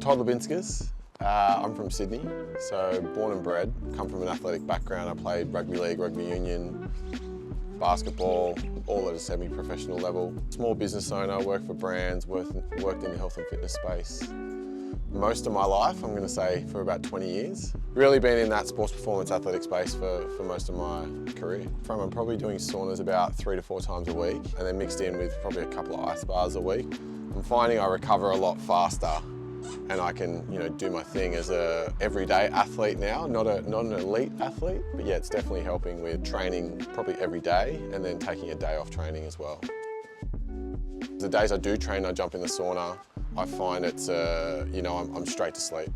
Todd Lubinskas. I'm from Sydney, so born and bred. Come from an athletic background. I played rugby league, rugby union, basketball, all at a semi-professional level. Small business owner, worked for brands, worked in the health and fitness space. Most of my life, I'm going to say for about 20 years. Really been in that sports performance athletic space for most of my career. I'm probably doing saunas about 3 to 4 times a week, and then mixed in with probably a couple of ice bars a week. I'm finding I recover a lot faster, and I can, do my thing as a everyday athlete now, not an elite athlete, but yeah, it's definitely helping with training probably every day, and then taking a day off training as well. The days I do train, I jump in the sauna. I find it's, I'm straight to sleep.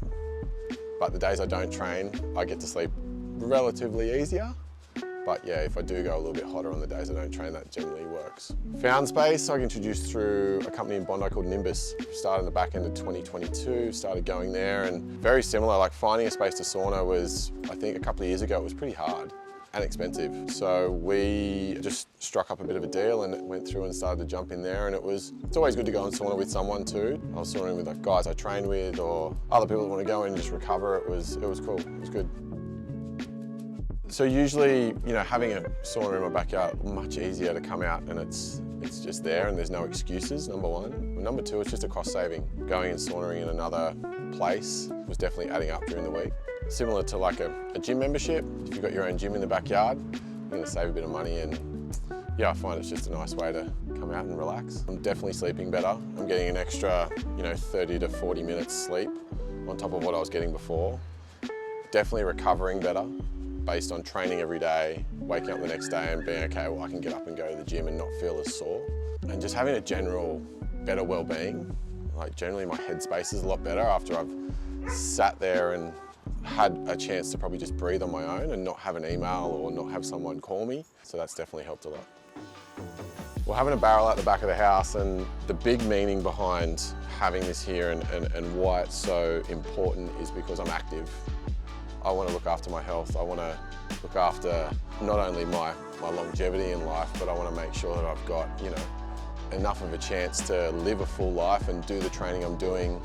But the days I don't train, I get to sleep relatively easier. But yeah, if I do go a little bit hotter on the days I don't train, that generally works. Found Space, I got introduced through a company in Bondi called Nimbus. Started in the back end of 2022, started going there, and very similar, like finding a space to sauna was, I think a couple of years ago, it was pretty hard and expensive. So we just struck up a bit of a deal and went through and started to jump in there, and it's always good to go and sauna with someone too. I was saunaing with like guys I train with or other people that want to go in and just recover. It was cool, it was good. So usually, having a sauna in my backyard, much easier to come out and it's just there and there's no excuses, number one. And number two, it's just a cost saving. Going and saunaing in another place was definitely adding up during the week. Similar to like a gym membership, if you've got your own gym in the backyard, you're going to save a bit of money, and yeah, I find it's just a nice way to come out and relax. I'm definitely sleeping better. I'm getting an extra, 30 to 40 minutes sleep on top of what I was getting before. Definitely recovering better based on training every day, waking up the next day and being, okay, well, I can get up and go to the gym and not feel as sore. And just having a general better well-being. Like generally my headspace is a lot better after I've sat there and had a chance to probably just breathe on my own and not have an email or not have someone call me. So that's definitely helped a lot. Well, having a barrel at the back of the house, and the big meaning behind having this here and why it's so important is because I'm active. I want to look after my health. I want to look after not only my longevity in life, but I want to make sure that I've got, enough of a chance to live a full life and do the training I'm doing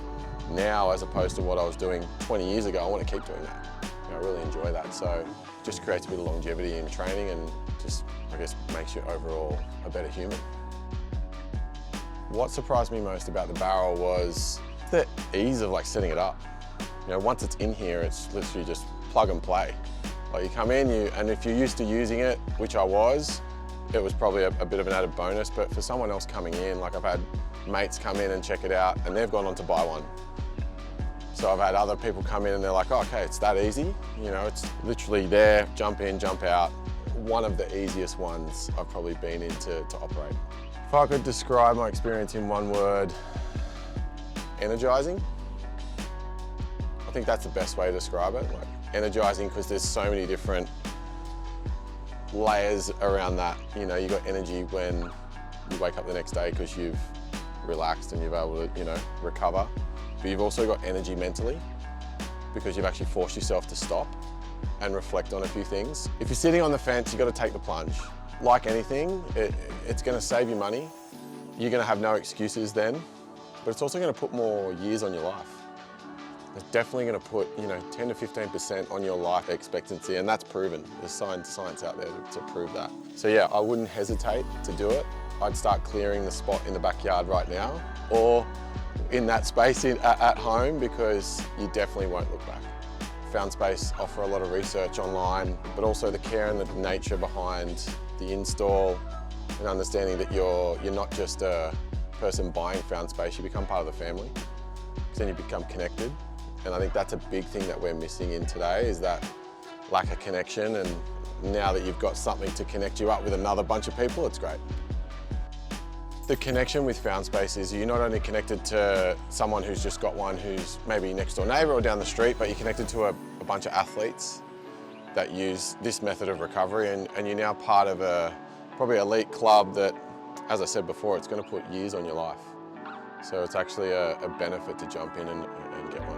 now as opposed to what I was doing 20 years ago. I want to keep doing that. I really enjoy that. So it just creates a bit of longevity in training and just, I guess, makes you overall a better human. What surprised me most about the barrel was the ease of setting it up. Once it's in here, it's literally just plug and play. Like you come in, and if you're used to using it, which I was, it was probably a bit of an added bonus, but for someone else coming in, like I've had mates come in and check it out and they've gone on to buy one. So I've had other people come in and they're like, oh, okay, it's that easy. It's literally there, jump in, jump out. One of the easiest ones I've probably been in to operate. If I could describe my experience in one word, energizing. I think that's the best way to describe it. Energizing, because there's so many different layers around that. You've got energy when you wake up the next day because you've relaxed and you're able to, recover. But you've also got energy mentally because you've actually forced yourself to stop and reflect on a few things. If you're sitting on the fence, you've got to take the plunge. Like anything, it's going to save you money. You're going to have no excuses then, but it's also going to put more years on your life. It's definitely going to put 10 to 15% on your life expectancy, and that's proven. There's science out there to prove that. So yeah, I wouldn't hesitate to do it. I'd start clearing the spot in the backyard right now, or in that space at home, because you definitely won't look back. Found Space offer a lot of research online, but also the care and the nature behind the install, and understanding that you're not just a person buying Found Space, you become part of the family, because then you become connected. And I think that's a big thing that we're missing in today, is that lack of connection. And now that you've got something to connect you up with another bunch of people, it's great. The connection with Found Space is you're not only connected to someone who's just got one who's maybe next door neighbour or down the street, but you're connected to a bunch of athletes that use this method of recovery, and you're now part of a probably elite club that, as I said before, it's going to put years on your life. So it's actually a benefit to jump in and get one.